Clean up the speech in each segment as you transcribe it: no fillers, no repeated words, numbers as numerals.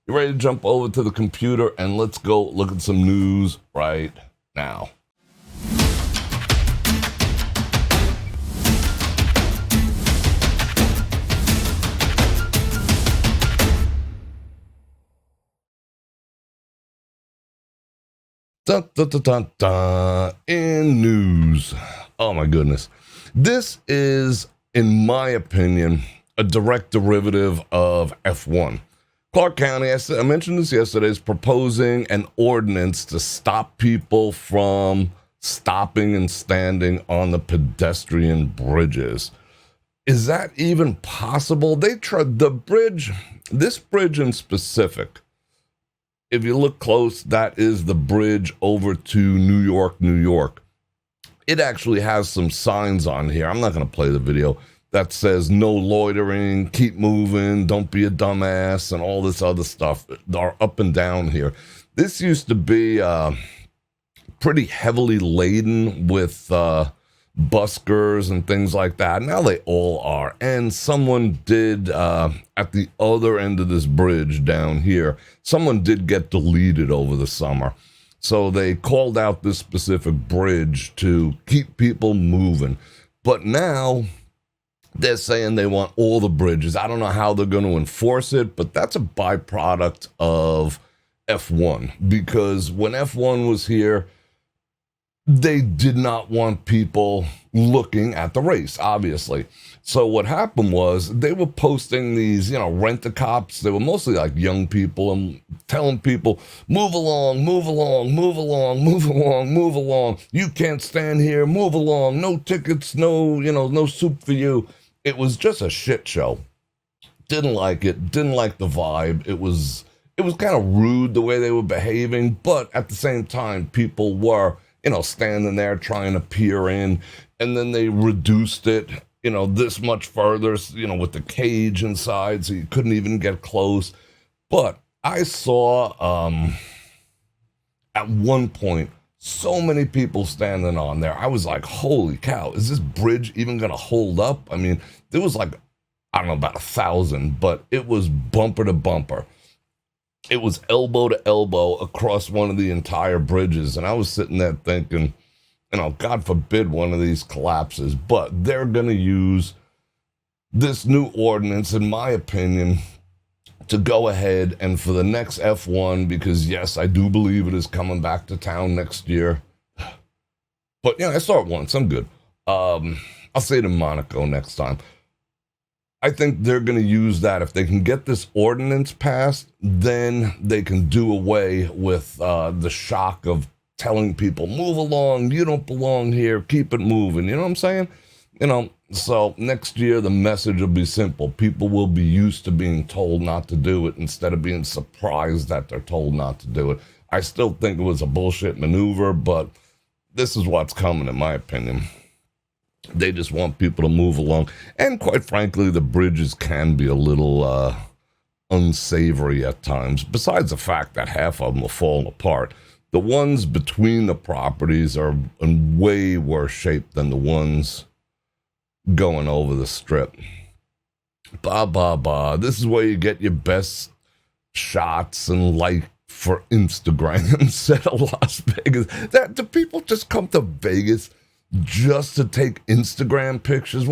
You ready to jump over to the computer and let's go look at some news right now. Dun, dun, dun, dun, dun. In news. Oh my goodness. This is, in my opinion, a direct derivative of F1. Clark County, I mentioned this yesterday, is proposing an ordinance to stop people from stopping and standing on the pedestrian bridges. Is that even possible? They tried the bridge, this bridge in specific. If you look close, that is the bridge over to New York, New York. It actually has some signs on here. I'm not going to play the video that says no loitering, keep moving, don't be a dumbass, and all this other stuff are up and down here. This used to be pretty heavily laden with buskers and things like that. Now they all are. And someone did, at the other end of this bridge down here, someone did get deleted over the summer. So they called out this specific bridge to keep people moving. But now they're saying they want all the bridges. I don't know how they're going to enforce it, but that's a byproduct of F1. Because when F1 was here, they did not want people looking at the race, obviously. So what happened was they were posting these, rent-a-cops. They were mostly like young people and telling people, move along, move along, move along, move along, move along. You can't stand here, move along. No tickets, no soup for you. It was just a shit show. Didn't like it, didn't like the vibe. It was kind of rude the way they were behaving, but at the same time, people were standing there trying to peer in, and then they reduced it, this much further, with the cage inside, so you couldn't even get close. But I saw, at one point, so many people standing on there. I was like, holy cow, is this bridge even going to hold up? I mean, there was like, I don't know, about 1,000, but it was bumper to bumper. It was elbow to elbow across one of the entire bridges. And I was sitting there thinking, God forbid one of these collapses, but they're going to use this new ordinance, in my opinion, to go ahead and for the next F1, because yes, I do believe it is coming back to town next year. But I saw it once. I'm good. I'll say it in Monaco next time. I think they're going to use that. If they can get this ordinance passed, then they can do away with the shock of telling people, move along, you don't belong here, keep it moving. You know what I'm saying? So next year the message will be simple. People will be used to being told not to do it instead of being surprised that they're told not to do it. I still think it was a bullshit maneuver, but this is what's coming, in my opinion. They just want people to move along. And quite frankly, the bridges can be a little unsavory at times, besides the fact that half of them are falling apart. The ones between the properties are in way worse shape than the ones going over the strip. This is where you get your best shots and like for Instagram instead of Las Vegas. Do people just come to Vegas just to take Instagram pictures?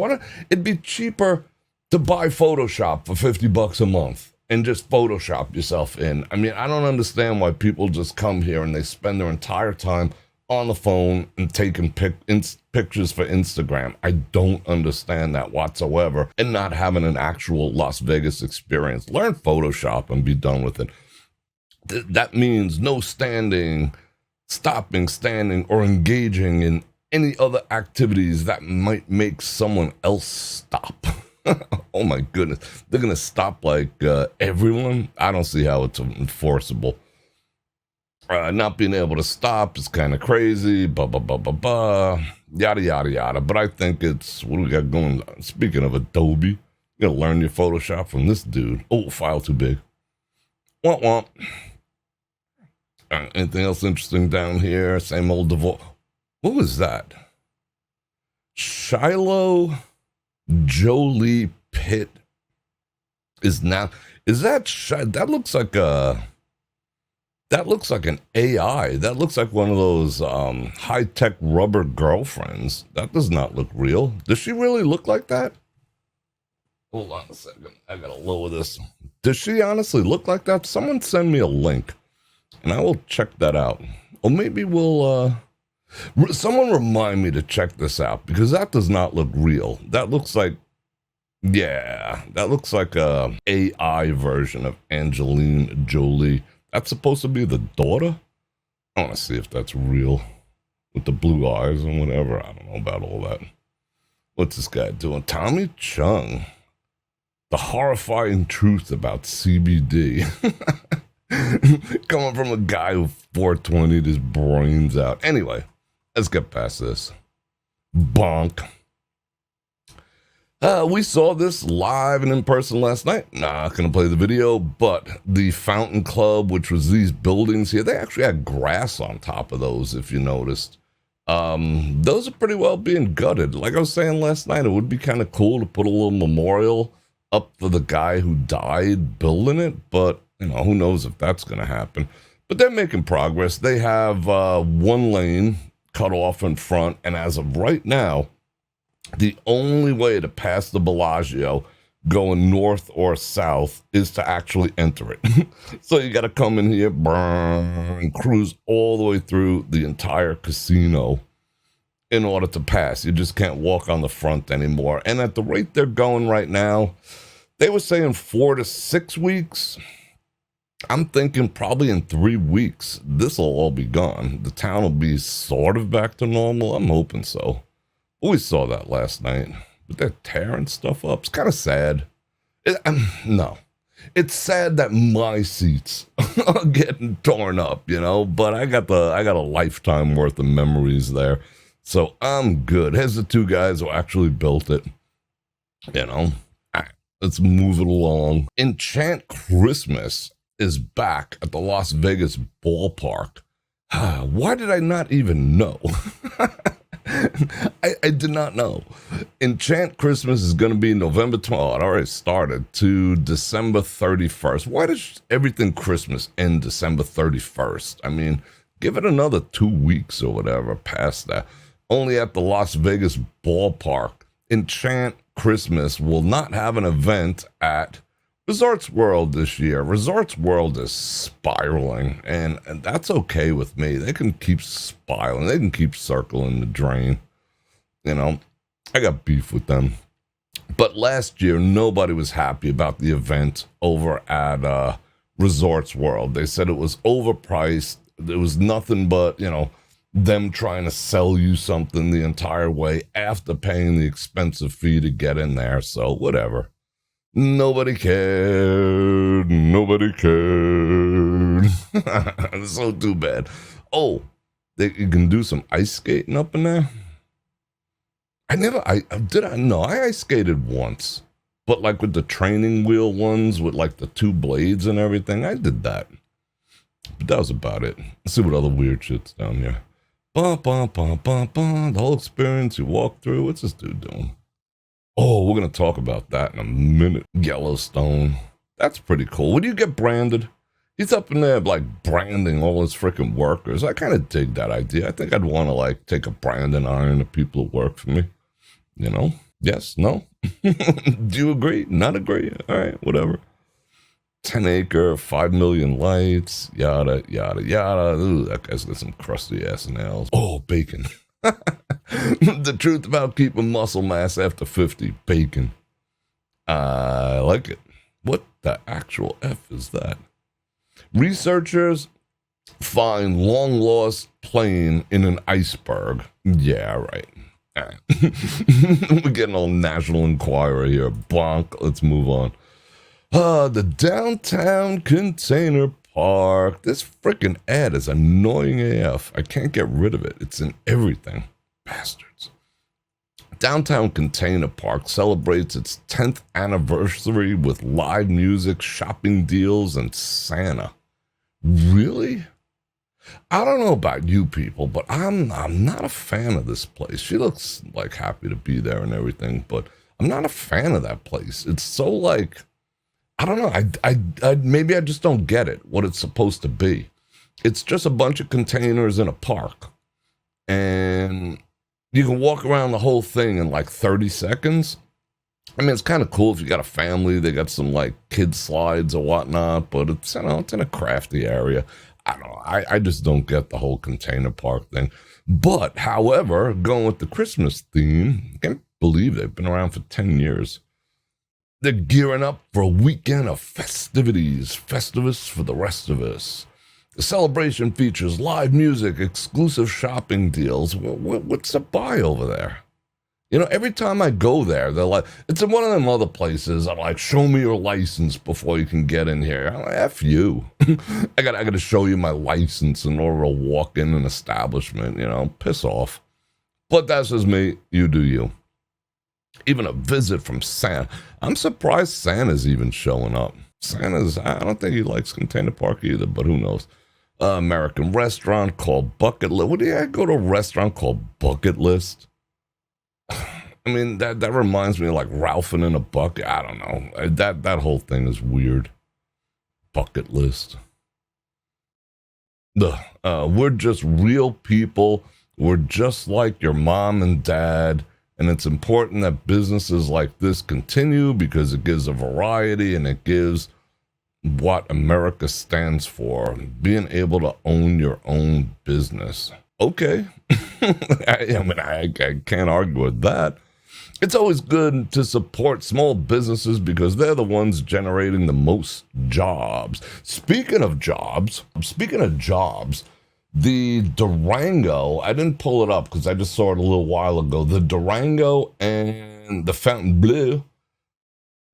It'd be cheaper to buy Photoshop for $50 a month and just Photoshop yourself in. I mean, I don't understand why people just come here and they spend their entire time on the phone and taking pictures for Instagram. I don't understand that whatsoever, and not having an actual Las Vegas experience. Learn Photoshop and be done with it. That means no standing, stopping, standing, or engaging in any other activities that might make someone else stop. Oh my goodness. They're going to stop like everyone? I don't see how it's enforceable. Not being able to stop is kind of crazy. Yada, yada, yada. But I think it's, what do we got going? Speaking of Adobe, you're going to learn your Photoshop from this dude. Oh, file too big. Womp womp. Anything else interesting down here? Same old divorce. What was that? Shiloh JoliePitt is now, Is that that looks like a that looks like an AI. That looks like one of those high-tech rubber girlfriends. That does not look real. Does she really look like that? Hold on a second. I gotta lower this. Does she honestly look like that? Someone send me a link, and I will check that out. Or maybe we'll, someone remind me to check this out, because that does not look real. That looks like, yeah, that looks like a AI version of Angelina Jolie. That's supposed to be the daughter? I want to see if that's real. With the blue eyes and whatever. I don't know about all that. What's this guy doing? Tommy Chung. The horrifying truth about CBD. Coming from a guy who 420'd his brains out. Anyway, let's get past this. Bonk. We saw this live and in person last night. Not going to play the video, but the Fountain Club, which was these buildings here, they actually had grass on top of those, if you noticed. Those are pretty well being gutted. Like I was saying last night, it would be kind of cool to put a little memorial up for the guy who died building it, but, you know, who knows if that's going to happen. But they're making progress. They have one lane cut off in front, and as of right now, the only way to pass the Bellagio going north or south is to actually enter it. So you got to come in here, and cruise all the way through the entire casino in order to pass. You just can't walk on the front anymore. And at the rate they're going right now, they were saying 4 to 6 weeks. I'm thinking probably in 3 weeks, this will all be gone. The town will be sort of back to normal. I'm hoping so. We saw that last night, but they're tearing stuff up. It's kind of sad. No, it's sad that my seats are getting torn up, you know. But I got a lifetime worth of memories there, so I'm good. Here's the two guys who actually built it. You know, all right, let's move it along. Enchant Christmas is back at the Las Vegas ballpark. Why did I not even know? I did not know. Enchant Christmas is going to be November 12th. It already started to December 31st. Why does everything Christmas end December 31st? I mean, give it another 2 weeks or whatever past that. Only at the Las Vegas ballpark. Enchant Christmas will not have an event at Resorts World this year. Resorts World is spiraling, and that's okay with me. They can keep spiraling. They can keep circling the drain. You know, I got beef with them. But last year, nobody was happy about the event over at Resorts World. They said it was overpriced. There was nothing but, you know, them trying to sell you something the entire way after paying the expensive fee to get in there. So whatever. Nobody cared. Nobody cared. It's so too bad. Oh, you can do some ice skating up in there? I ice skated once. But like with the training wheel ones with like the 2 blades and everything, I did that. But that was about it. Let's see what other weird shit's down here. The whole experience you walk through. What's this dude doing? Oh, we're going to talk about that in a minute. Yellowstone. That's pretty cool. Would you get branded? He's up in there, like, branding all his freaking workers. I kind of dig that idea. I think I'd want to, like, take a branding iron to people who work for me. You know? Yes? No? Do you agree? Not agree? All right, whatever. 10 acre, 5 million lights, yada, yada, yada. Ooh, that guy's got some crusty ass nails. Oh, bacon. The truth about keeping muscle mass after 50. Bacon. I like it. What the actual F is that? Researchers find long lost plane in an iceberg. Yeah, right. We're getting all National Enquirer here. Bonk. Let's move on. The downtown container park. This freaking ad is annoying AF. I can't get rid of it. It's in everything. Bastards. Downtown Container Park celebrates its 10th anniversary with live music, shopping deals, and Santa. Really? I don't know about you people, but I'm not a fan of this place. She looks like happy to be there and everything, but I'm not a fan of that place. It's so like, I don't know. Maybe I just don't get it, what it's supposed to be. It's just a bunch of containers in a park. And you can walk around the whole thing in like 30 seconds. I mean, it's kind of cool if you got a family. They got some like kid slides or whatnot, but it's, you know, it's in a crafty area. I don't know. I just don't get the whole container park thing. But, however, going with the Christmas theme, I can't believe they've been around for 10 years. They're gearing up for a weekend of festivities, Festivus for the rest of us. The celebration features live music, exclusive shopping deals. What's the buy over there? You know, every time I go there, they're like, it's in one of them other places. I'm like, show me your license before you can get in here. I'm like, F you. I got to show you my license in order to walk in an establishment, you know, piss off. But that's just me. You do you. Even a visit from Santa. I'm surprised Santa's even showing up. Santa's, I don't think he likes Container Park either, but who knows. American restaurant called Bucket List. What do you go to a restaurant called Bucket List? I mean, that reminds me of like Ralphing in a Bucket. I don't know. That whole thing is weird. Bucket List. We're just real people. We're just like your mom and dad. And it's important that businesses like this continue because it gives a variety and it gives what America stands for. Being able to own your own business. Okay. I can't argue with that. It's always good to support small businesses because they're the ones generating the most jobs. Speaking of jobs, the Durango, I didn't pull it up because I just saw it a little while ago. The Durango and the Fontainebleau,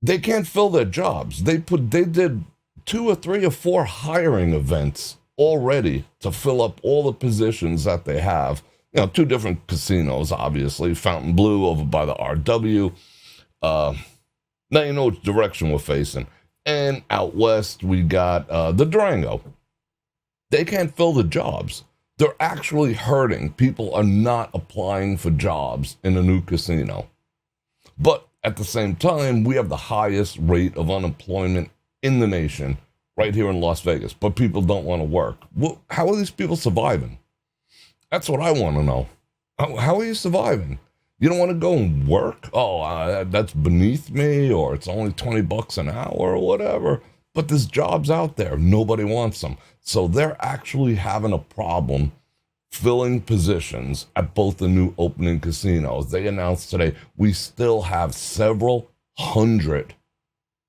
they can't fill their jobs. They did 2 or 3 or 4 hiring events already to fill up all the positions that they have. You know, 2 different casinos, obviously. Fontainebleau over by the RW. Now you know which direction we're facing. And out west, we got the Durango. They can't fill the jobs. They're actually hurting. People are not applying for jobs in a new casino. But at the same time, we have the highest rate of unemployment in the nation right here in Las Vegas. But people don't want to work. Well, how are these people surviving? That's what I want to know. How are you surviving? You don't want to go and work? Oh, that's beneath me, or it's only $20 an hour or whatever. But there's jobs out there. Nobody wants them. So they're actually having a problem filling positions at both the new opening casinos. They announced today we still have several hundred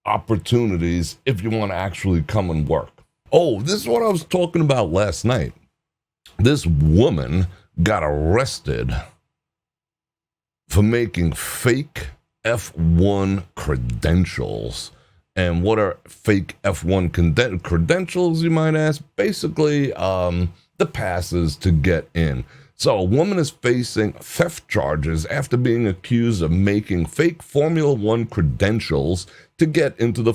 opportunities if you want to actually come and work. Oh, this is what I was talking about last night. This woman got arrested for making fake F1 credentials. And what are fake F1 credentials, you might ask? Basically, the passes to get in. So a woman is facing theft charges after being accused of making fake Formula One credentials to get into the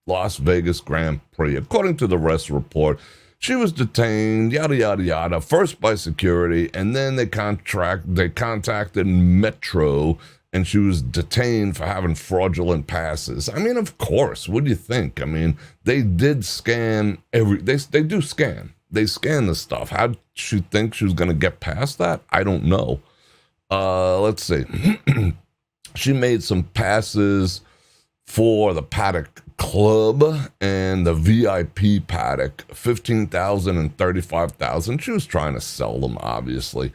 Las Vegas Grand Prix. According to the arrest report, she was detained, yada, yada, yada, first by security, and then they contacted Metro, and she was detained for having fraudulent passes. I mean, of course, what do you think? I mean, they did scan they do scan. They scan the stuff. How did she think she was going to get past that? I don't know. Let's see. She made some passes for the Paddock Club and the VIP Paddock, $15,000 and $35,000. She was trying to sell them, obviously.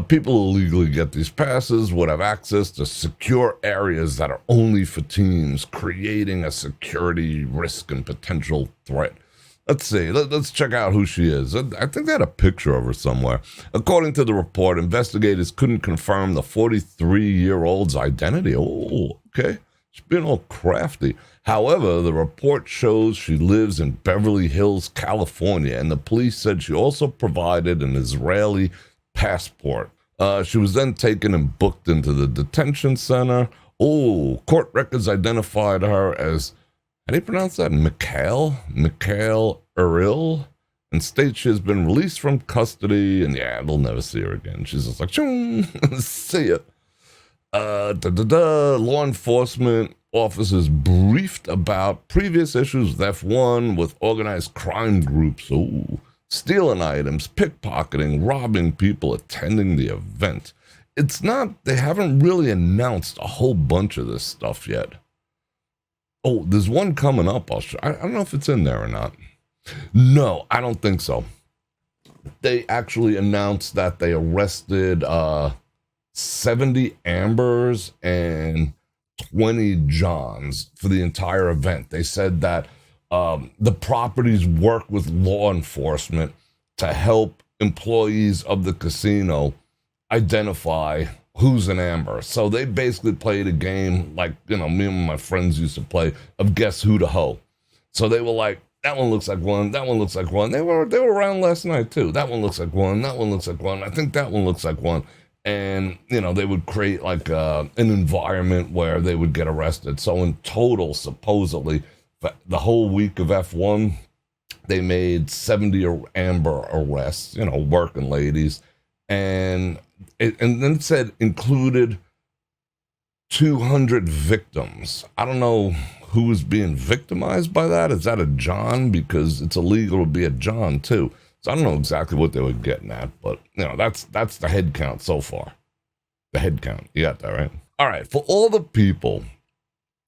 People who legally get these passes would have access to secure areas that are only for teams, creating a security risk and potential threat. Let's see. Let's check out who she is. I think they had a picture of her somewhere. According to the report, investigators couldn't confirm the 43-year-old's identity. Oh, okay. She's being all crafty. However, the report shows she lives in Beverly Hills, California, and the police said she also provided an Israeli passport. She was then taken and booked into the detention center. Oh, court records identified her as, how do you pronounce that? Mikhail Uril, and states she has been released from custody, and yeah, they'll never see her again. She's just like, see ya. Law enforcement officers briefed about previous issues with F1 with organized crime groups. Ooh, stealing items, pickpocketing, robbing people attending the event. They haven't really announced a whole bunch of this stuff yet. Oh, there's one coming up. I don't know if it's in there or not. No, I don't think so. They actually announced that they arrested 70 Ambers and 20 Johns for the entire event. They said that the properties work with law enforcement to help employees of the casino identify who's an Amber. So they basically played a game like, me and my friends used to play of guess who to hoe. So they were like, that one looks like one, that one looks like one. They were around last night too. That one looks like one, that one looks like one. I think that one looks like one. And, they would create like an environment where they would get arrested. So in total, supposedly, the whole week of F1, they made 70 Amber arrests, working ladies. And then it said included 200 victims. I don't know who is being victimized by that. Is that a John? Because it's illegal to be a John too. So I don't know exactly what they were getting at, but that's the head count so far. The head count. You got that, right? All right. For all the people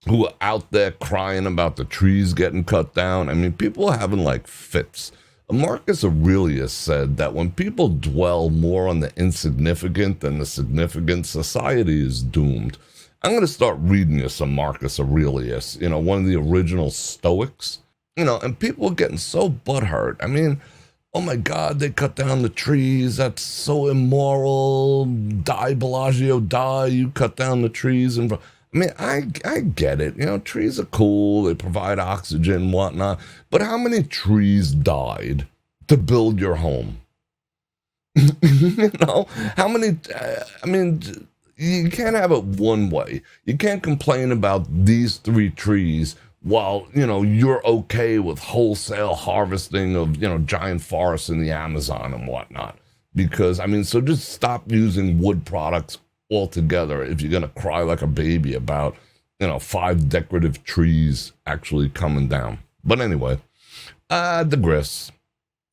who are out there crying about the trees getting cut down, I mean, people are having like fits. Marcus Aurelius said that when people dwell more on the insignificant than the significant, society is doomed. I'm going to start reading you some Marcus Aurelius, one of the original Stoics, and people are getting so butthurt. I mean, oh my God, they cut down the trees. That's so immoral. Die, Bellagio, die. You cut down the trees. I mean, I get it. Trees are cool. They provide oxygen and whatnot. But how many trees died to build your home? How many? I mean, you can't have it one way. You can't complain about these 3 trees while, you're okay with wholesale harvesting of, giant forests in the Amazon and whatnot. Because, so just stop using wood products altogether if you're going to cry like a baby about, 5 decorative trees actually coming down. But anyway, I digress.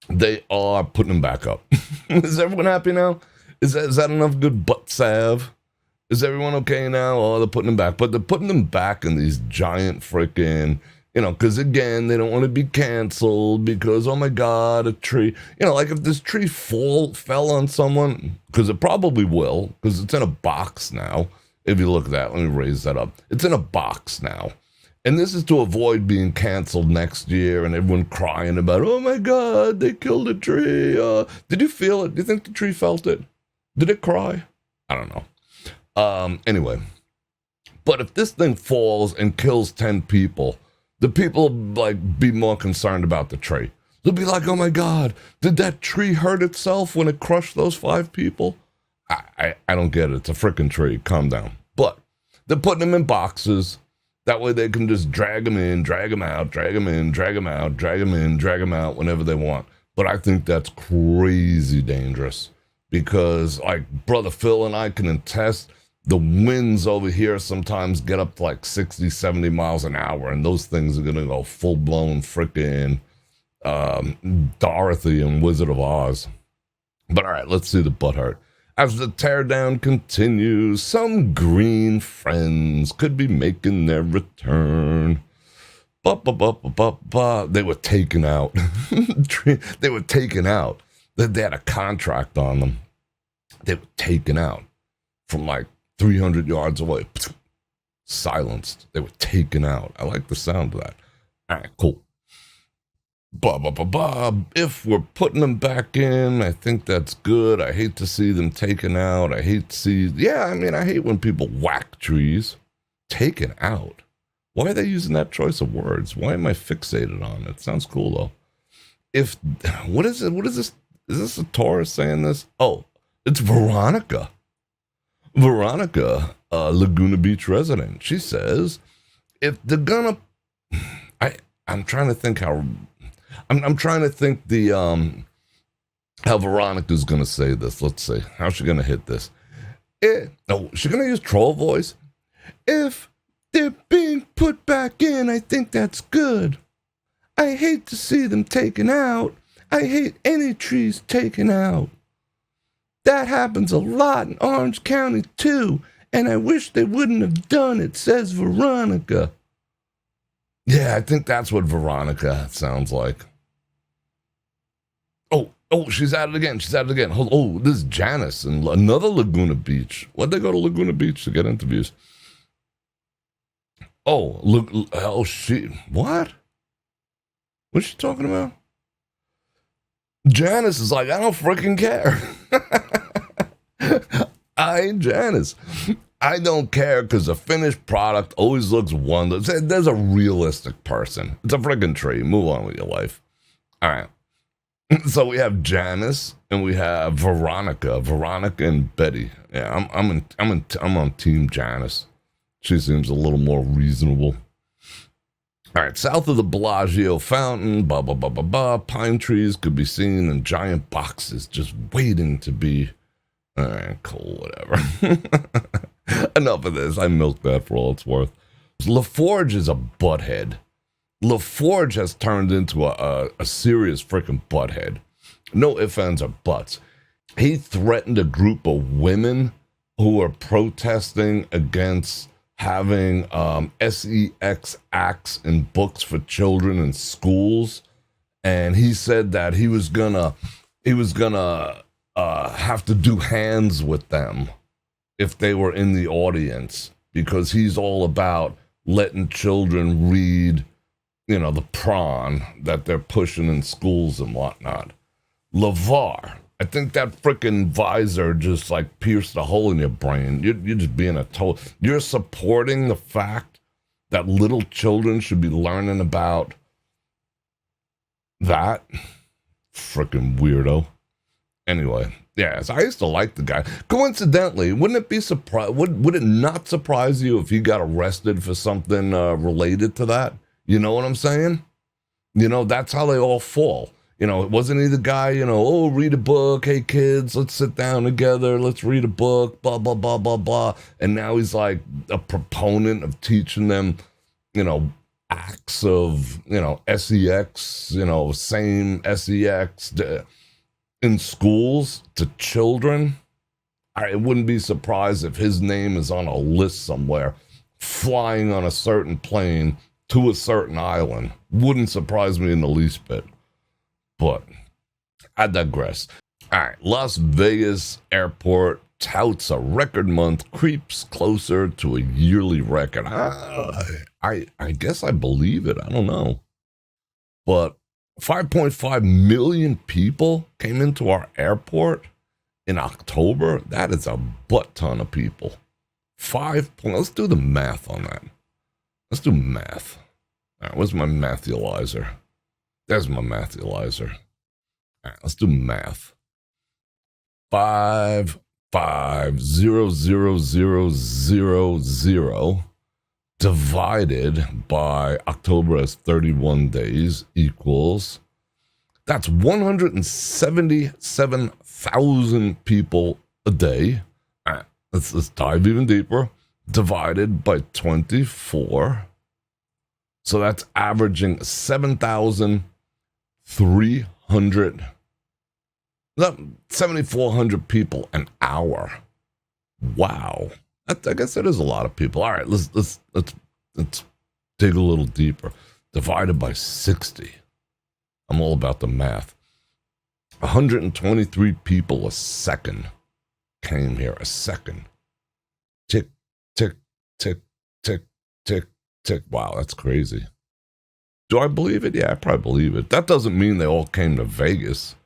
They are putting them back up. Is everyone happy now? Is that enough good butt salve? Is everyone okay now? Oh, they're putting them back. But they're putting them back in these giant freaking, because again, they don't want to be canceled because, oh my God, a tree. Like if this tree fell on someone, because it probably will, because it's in a box now. If you look at that, let me raise that up. It's in a box now. And this is to avoid being canceled next year and everyone crying about, oh my God, they killed a tree. Did you feel it? Do you think the tree felt it? Did it cry? I don't know. Anyway, but if this thing falls and kills 10 people, the people will be more concerned about the tree. They'll be like, oh my God, did that tree hurt itself when it crushed those 5 people? I don't get it. It's a freaking tree. Calm down. But they're putting them in boxes. That way they can just drag them in, drag them out, drag them in, drag them out, drag them in, drag them out whenever they want. But I think that's crazy dangerous because Brother Phil and I can attest, the winds over here sometimes get up to 60, 70 miles an hour, and those things are going to go full-blown freaking Dorothy and Wizard of Oz. But all right, let's see the butthurt. As the teardown continues, some green friends could be making their return. They were taken out. They were taken out. They had a contract on them. They were taken out from 300 yards away. Silenced. They were taken out. I like the sound of that. All right, cool. If we're putting them back in, I think that's good. I hate to see them taken out. I hate when people whack trees. Taken out. Why are they using that choice of words? Why am I fixated on it? Sounds cool though. What is it? What is this? Is this a Taurus saying this? Oh, it's Veronica. Veronica, Laguna Beach resident. She says, if they're gonna, I'm trying to think how. I'm trying to think how Veronica's gonna say this. Let's see. How's she gonna hit this? She's gonna use troll voice. If They're being put back in. I think that's good. I hate to see them taken out. I hate any trees taken out. That happens a lot in Orange County, too, and I wish they wouldn't have done it, says Veronica. Yeah, I think that's what Veronica sounds like. Oh, she's at it again. Oh, this is Janice in another Laguna Beach. Why'd they go to Laguna Beach to get interviews? Oh, look, what? What's she talking about? Janice is like, I don't freaking care. Janice. I don't care because the finished product always looks wonderful. There's a realistic person. It's a freaking tree. Move on with your life. All right. So we have Janice and we have Veronica and Betty. Yeah, I'm on Team Janice. She seems a little more reasonable. All right, south of the Bellagio fountain, blah, blah, blah, blah, blah. Pine trees could be seen in giant boxes just waiting to be, all right, cool, whatever. Enough of this. I milked that for all it's worth. LaForge is a butthead. LaForge has turned into a serious freaking butthead. No ifs, ands, or buts. He threatened a group of women who are protesting against having sex acts in books for children in schools, and he said that he was gonna have to do hands with them if they were in the audience, because he's all about letting children read, the prawn that they're pushing in schools and whatnot. LeVar, I think that freaking visor just like pierced a hole in your brain. You're just being you're supporting the fact that little children should be learning about that. Freaking weirdo. Anyway, yes, I used to like the guy. Coincidentally, wouldn't it be would it not surprise you if he got arrested for something related to that? You know what I'm saying? That's how they all fall. Wasn't he the guy, read a book. Hey, kids, let's sit down together. Let's read a book, blah, blah, blah, blah, blah. And now he's like a proponent of teaching them, acts of, sex, same sex in schools to children. I wouldn't be surprised if his name is on a list somewhere, flying on a certain plane to a certain island. Wouldn't surprise me in the least bit. But I digress. All right, Las Vegas airport touts a record month, creeps closer to a yearly record. I guess I believe it. I don't know. But 5.5 million people came into our airport in October. That is a butt ton of people. Let's do the math on that. Let's do math. All right, where's my mathualizer? There's my mathualizer. All right, let's do math. 5,5,0,0,0,0 divided by October as 31 days equals, that's 177,000 people a day. All right, let's dive even deeper. Divided by 24. So that's averaging 7,400 people an hour. Wow. I guess that is a lot of people. All right, let's dig a little deeper. Divided by 60. I'm all about the math. 123 people a second came here. A second. Tick, tick, tick, tick, tick, tick. Wow, that's crazy. Do I believe it? Yeah, I probably believe it. That doesn't mean they all came to Vegas.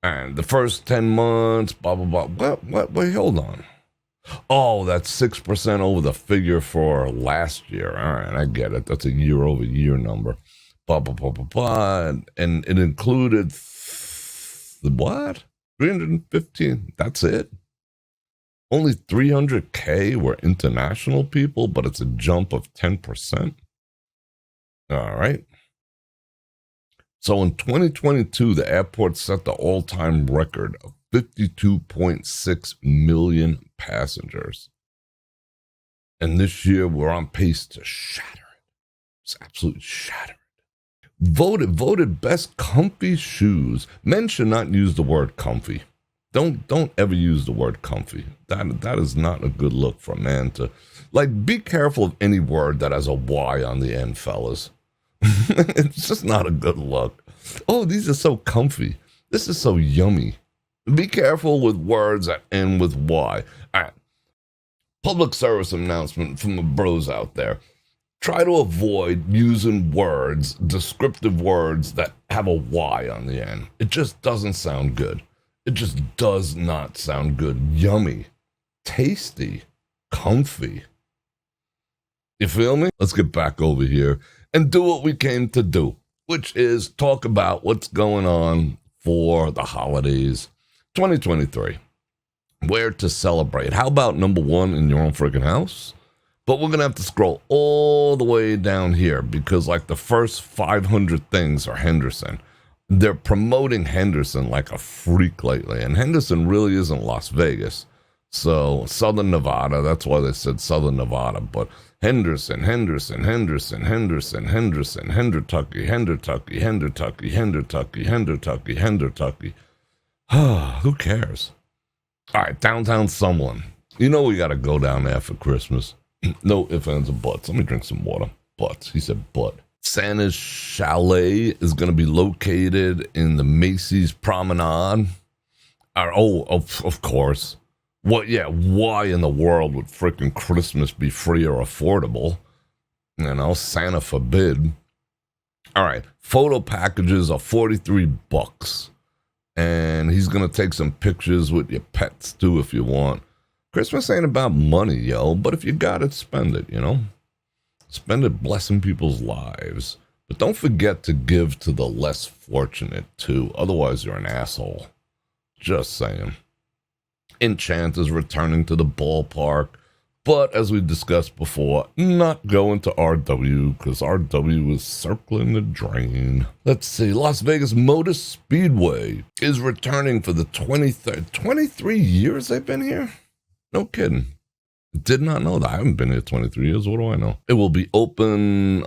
And the first 10 months, blah, blah, blah. What? Wait, hold on. Oh, that's 6% over the figure for last year. All right, I get it. That's a year-over-year number. Blah, blah, blah, blah, blah. And it included, what? 315. That's it. Only 300K were international people, but it's a jump of 10%. All right. So in 2022, the airport set the all-time record of 52.6 million passengers. And this year, we're on pace to shatter it. It's absolutely shatter it. Voted best comfy shoes. Men should not use the word comfy. Don't ever use the word comfy. That is not a good look for a man to, like, be careful of any word that has a Y on the end, fellas. It's just not a good look. Oh, these are so comfy. This is so yummy. Be careful with words that end with Y. All right. Public service announcement from the bros out there. Try to avoid using words, descriptive words that have a Y on the end. It just doesn't sound good. It just does not sound good. Yummy, tasty, comfy. You feel me? Let's get back over here and do what we came to do, which is talk about what's going on for the holidays 2023. Where to celebrate. How about number one in your own freaking house? But we're going to have to scroll all the way down here because like the first 500 things are Henderson. They're promoting Henderson like a freak lately. And Henderson really isn't Las Vegas. So Southern Nevada, that's why they said Southern Nevada. But Henderson, Henderson, Henderson, Henderson, Henderson, Hendertucky, Hendertucky, Hendertucky, Hendertucky, Hendertucky, Hendertucky. Who cares? All right, downtown Summerlin. You know we got to go down there for Christmas. No ifs, ands, or buts. Let me drink some water. Butts. He said butt. Santa's Chalet is going to be located in the Macy's Promenade. Of course. What? Yeah, why in the world would frickin' Christmas be free or affordable? You know, Santa forbid. All right, photo packages are $43. And he's going to take some pictures with your pets, too, if you want. Christmas ain't about money, yo, but if you got it, spend it, you know? Spend it blessing people's lives. But don't forget to give to the less fortunate, too. Otherwise, you're an asshole. Just saying. Enchant is returning to the ballpark. But, as we discussed before, not going to RW, because RW is circling the drain. Let's see, Las Vegas Motor Speedway is returning for the 23rd. 23 years they've been here? No kidding. Did not know that. I haven't been here 23 years. What do I know? It will be open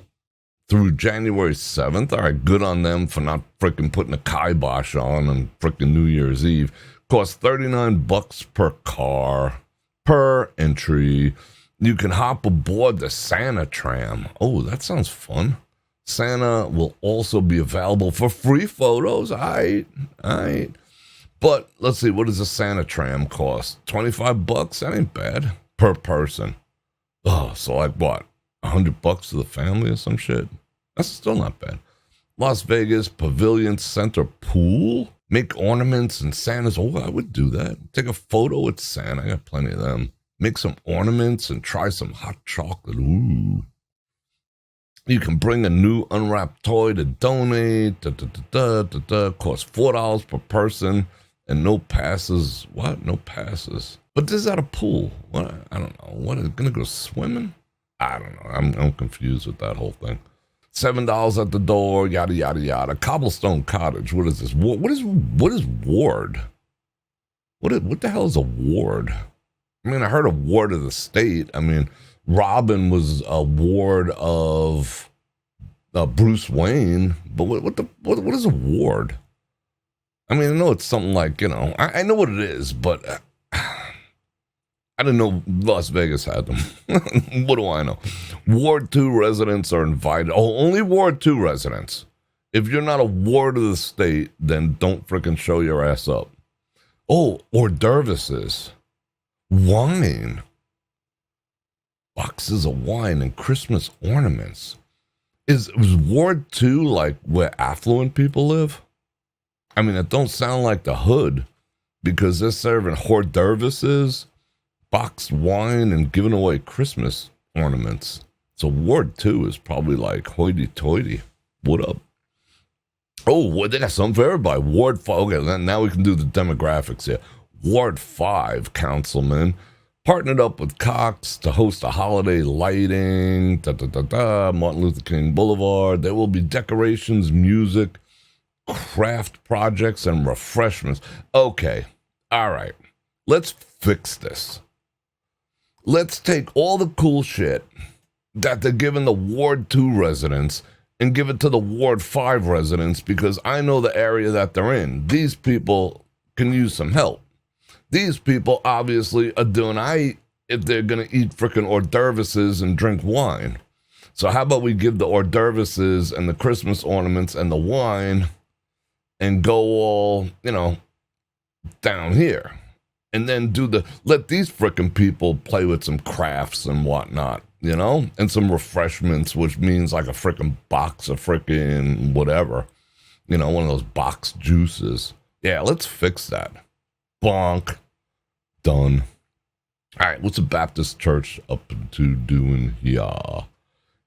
through January 7th. All right, good on them for not freaking putting a kibosh on freaking New Year's Eve. Costs $39 per car, per entry. You can hop aboard the Santa tram. Oh, that sounds fun. Santa will also be available for free photos. All right. But let's see, what does a Santa tram cost? $25? That ain't bad. Per person. Oh, so like what? $100 to the family or some shit? That's still not bad. Las Vegas Pavilion Center Pool. Make ornaments and Santa's. Oh, I would do that. Take a photo with Santa. I got plenty of them. Make some ornaments and try some hot chocolate. Ooh. You can bring a new unwrapped toy to donate. Costs $4 per person. And no passes. What? No passes. But this is at a pool. What? I don't know. What? Is it going to go swimming? I don't know. I'm confused with that whole thing. $7 at the door. Yada, yada, yada. Cobblestone Cottage. What is this? What is ward? What the hell is a ward? I mean, I heard a ward of the state. I mean, Robin was a ward of Bruce Wayne. But what is a ward? I mean, I know it's something like, you know, I know what it is, but I didn't know Las Vegas had them. What do I know? Ward 2 residents are invited. Oh, only Ward 2 residents. If you're not a ward of the state, then don't frickin' show your ass up. Oh, hors d'oeuvres. Wine. Boxes of wine and Christmas ornaments. Was Ward 2 like where affluent people live? I mean, it don't sound like the hood because they're serving hors d'oeuvres, boxed wine, and giving away Christmas ornaments. So Ward 2 is probably like hoity-toity. What up? Oh, well, they got something for everybody. Ward 5. Okay, now we can do the demographics here. Ward 5 councilman partnered up with Cox to host a holiday lighting. Martin Luther King Boulevard. There will be decorations, music, craft projects, and refreshments. Okay, all right, let's fix this. Let's take all the cool shit that they're giving the Ward 2 residents and give it to the Ward 5 residents, because I know the area that they're in. These people can use some help. These people obviously are doing aight if they're going to eat frickin' hors d'oeuvres and drink wine. So how about we give the hors d'oeuvres and the Christmas ornaments and the wine and go all, down here. And then let these frickin' people play with some crafts and whatnot. And some refreshments, which means like a freaking box of freaking whatever, one of those box juices. Yeah, let's fix that. Bonk. Done. All right, what's the Baptist church up to doing here?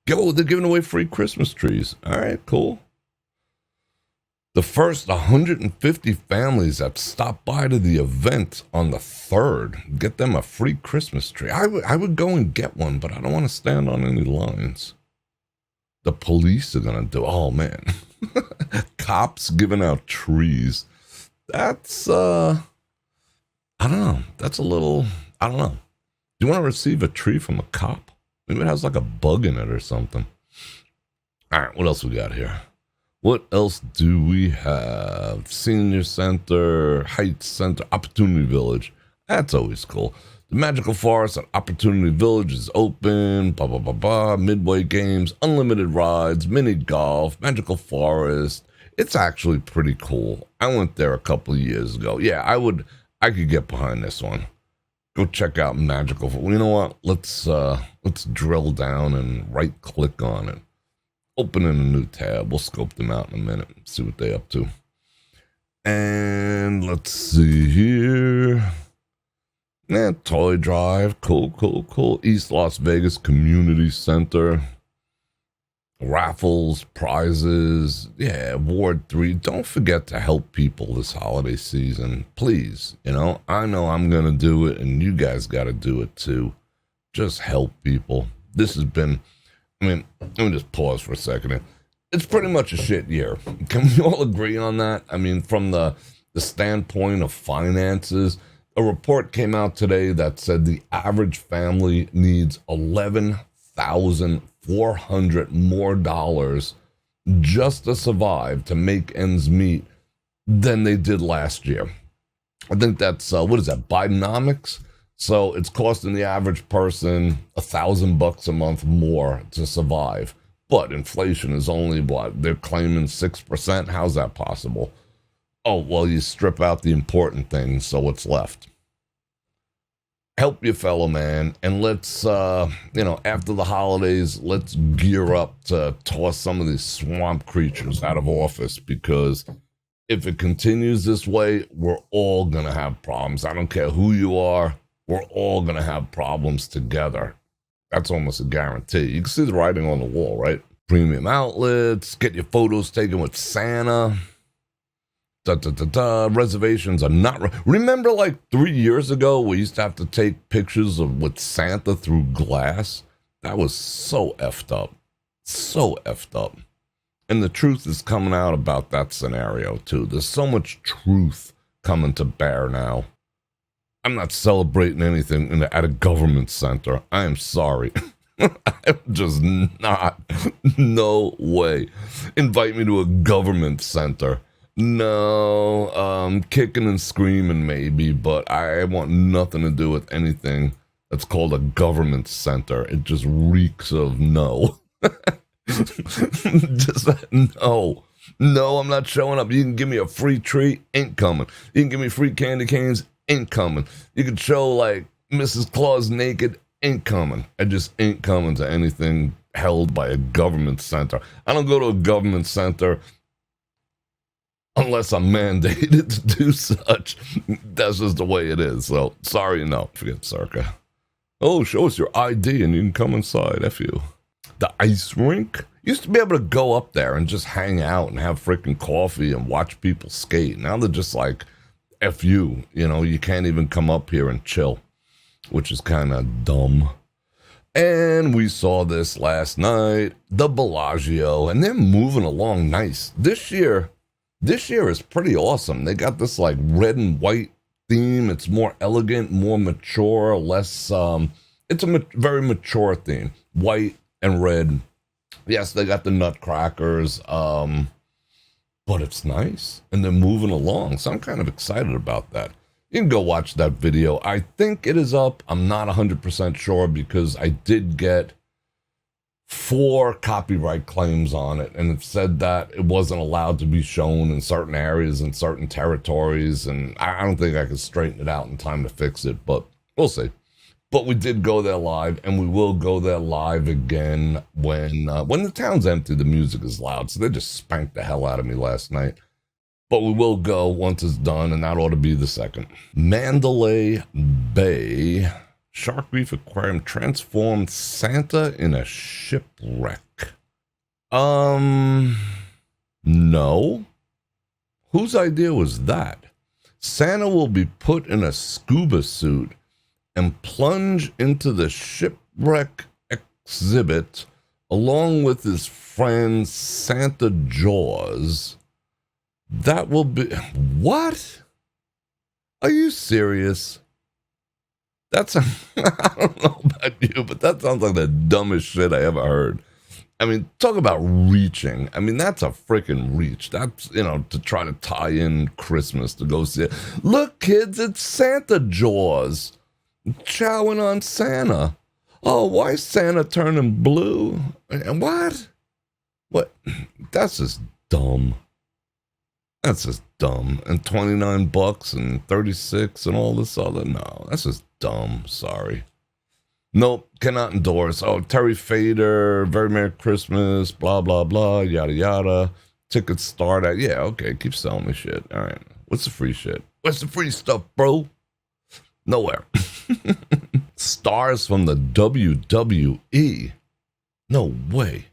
They're giving away free Christmas trees. All right, cool. The first 150 families that stop by to the event on the 3rd, get them a free Christmas tree. I would go and get one, but I don't want to stand on any lines. The police are going to do, oh man, cops giving out trees. That's, I don't know. That's a little, I don't know. Do you want to receive a tree from a cop? Maybe it has like a bug in it or something. All right, what else we got here? What else do we have? Senior Center, Heights Center, Opportunity Village. That's always cool. The Magical Forest at Opportunity Village is open. Blah, blah, blah, blah. Midway games, unlimited rides, mini golf, Magical Forest. It's actually pretty cool. I went there a couple of years ago. Yeah, I could get behind this one. Go check out Magical Forest. You know what? Let's drill down and right click on it. Open in a new tab. We'll scope them out in a minute and see what they're up to. And let's see here. Yeah, Toy Drive. Cool. East Las Vegas Community Center. Raffles, prizes. Yeah, Ward 3. Don't forget to help people this holiday season. Please. I know I'm going to do it, and you guys got to do it too. Just help people. This has been... let me just pause for a second. It's pretty much a shit year. Can we all agree on that? From the standpoint of finances, a report came out today that said the average family needs $11,400 more dollars just to survive, to make ends meet, than they did last year. I think that's, what is that, Bidenomics? So it's costing the average person $1,000 a month more to survive. But inflation is only what? They're claiming 6%. How's that possible? Oh, well, you strip out the important things, so what's left? Help your fellow man, and let's, after the holidays, let's gear up to toss some of these swamp creatures out of office, because if it continues this way, we're all going to have problems. I don't care who you are. We're all going to have problems together. That's almost a guarantee. You can see the writing on the wall, right? Premium outlets, get your photos taken with Santa. Reservations are not... Remember like 3 years ago, we used to have to take pictures with Santa through glass? That was so effed up. So effed up. And the truth is coming out about that scenario, too. There's so much truth coming to bear now. I'm not celebrating anything at a government center. I am sorry. I'm just not. No way. Invite me to a government center. No, kicking and screaming maybe, but I want nothing to do with anything that's called a government center. It just reeks of no. Just no. No, I'm not showing up. You can give me a free tree, ain't coming. You can give me free candy canes, ain't coming. You could show like Mrs. Claus naked, ain't coming. I just ain't coming to anything held by a government center. I don't go to a government center unless I'm mandated to do such. That's just the way it is. So sorry, no. Forget Circa. Oh, show us your ID and you can come inside. F you. The ice rink. Used to be able to go up there and just hang out and have freaking coffee and watch people skate. Now they're just like, F you. You can't even come up here and chill, which is kind of dumb. And we saw this last night, the Bellagio, and they're moving along nice. This year is pretty awesome. They got this like red and white theme. It's more elegant, more mature, less It's a very mature theme, white and red. Yes, they got the nutcrackers, but it's nice, and they're moving along, so I'm kind of excited about that. You can go watch that video. I think it is up. I'm not 100% sure because I did get 4 copyright claims on it, and it said that it wasn't allowed to be shown in certain areas and certain territories, and I don't think I could straighten it out in time to fix it, but we'll see. But we did go there live, and we will go there live again when the town's empty. The music is loud, so they just spanked the hell out of me last night. But we will go once it's done, and that ought to be the second. Mandalay Bay Shark Reef Aquarium transformed Santa in a shipwreck. No. Whose idea was that? Santa will be put in a scuba suit and plunge into the Shipwreck Exhibit along with his friend Santa Jaws. That will be... What? Are you serious? That's... I don't know about you, but that sounds like the dumbest shit I ever heard. I mean, talk about reaching. I mean, that's a freaking reach. That's, to try to tie in Christmas to go see it. Look, kids, it's Santa Jaws. Chowing on Santa. Oh, why is Santa turning blue? And what? What? That's just dumb. That's just dumb. And $29 and 36 and all this other. No, that's just dumb. Sorry. Nope, cannot endorse. Oh, Terry Fader, Very Merry Christmas, blah, blah, blah, yada, yada. Tickets start at, yeah, okay, keep selling me shit. All right. What's the free shit? What's the free stuff, bro? Nowhere. Stars from the WWE. No way.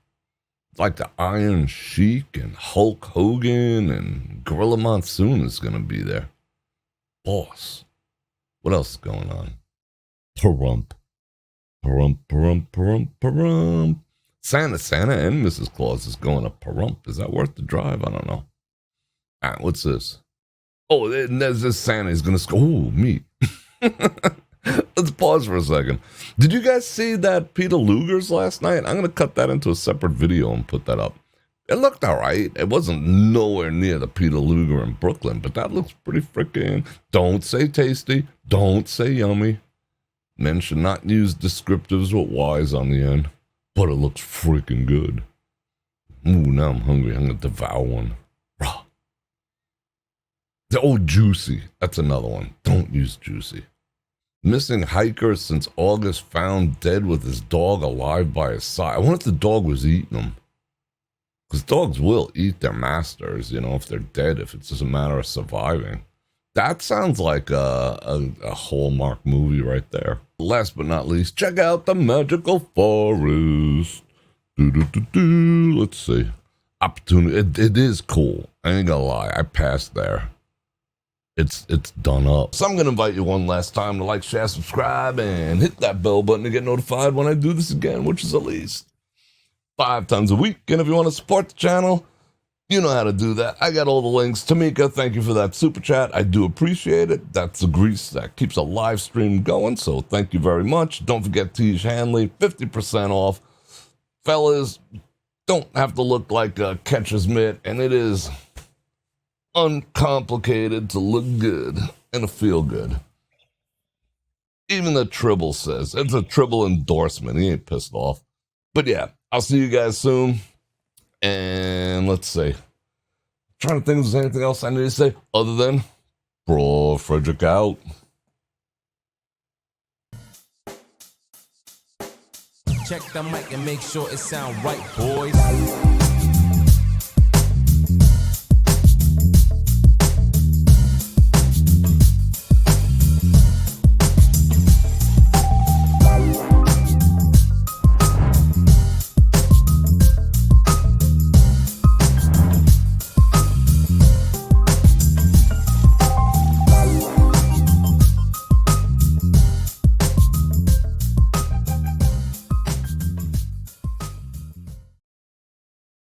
Like the Iron Sheik and Hulk Hogan and Gorilla Monsoon is going to be there. Boss. What else is going on? Parump. Parump, parump, parump, parump. Santa and Mrs. Claus is going to Parump. Is that worth the drive? I don't know. All right, what's this? Oh, there's this Santa. He's going to go. Ooh, meat. Let's pause for a second. Did you guys see that Peter Luger's last night? I'm going to cut that into a separate video and put that up. It looked all right. It wasn't nowhere near the Peter Luger in Brooklyn, but that looks pretty freaking... Don't say tasty. Don't say yummy. Men should not use descriptives with Y's on the end, but it looks freaking good. Ooh, now I'm hungry. I'm going to devour one. Raw. Juicy. That's another one. Don't use juicy. Missing hiker since August found dead with his dog alive by his side. I wonder if the dog was eating him. Because dogs will eat their masters, if they're dead, if it's just a matter of surviving. That sounds like a Hallmark movie right there. Last but not least, check out the magical forest. Let's see. Opportunity. It is cool. I ain't gonna lie. I passed there. It's done up. So I'm going to invite you one last time to like, share, subscribe, and hit that bell button to get notified when I do this again, which is at least 5 times a week. And if you want to support the channel, you know how to do that. I got all the links. Tamika, thank you for that super chat. I do appreciate it. That's the grease that keeps a live stream going, so thank you very much. Don't forget Tiege Hanley, 50% off. Fellas, don't have to look like a catcher's mitt, and it is... uncomplicated to look good and to feel good. Even the Tribble says it's a Tribble endorsement. He ain't pissed off. But yeah, I'll see you guys soon. And let's see. I'm trying to think if there's anything else I need to say other than Bror Fredrik out. Check the mic and make sure it sound right, boys.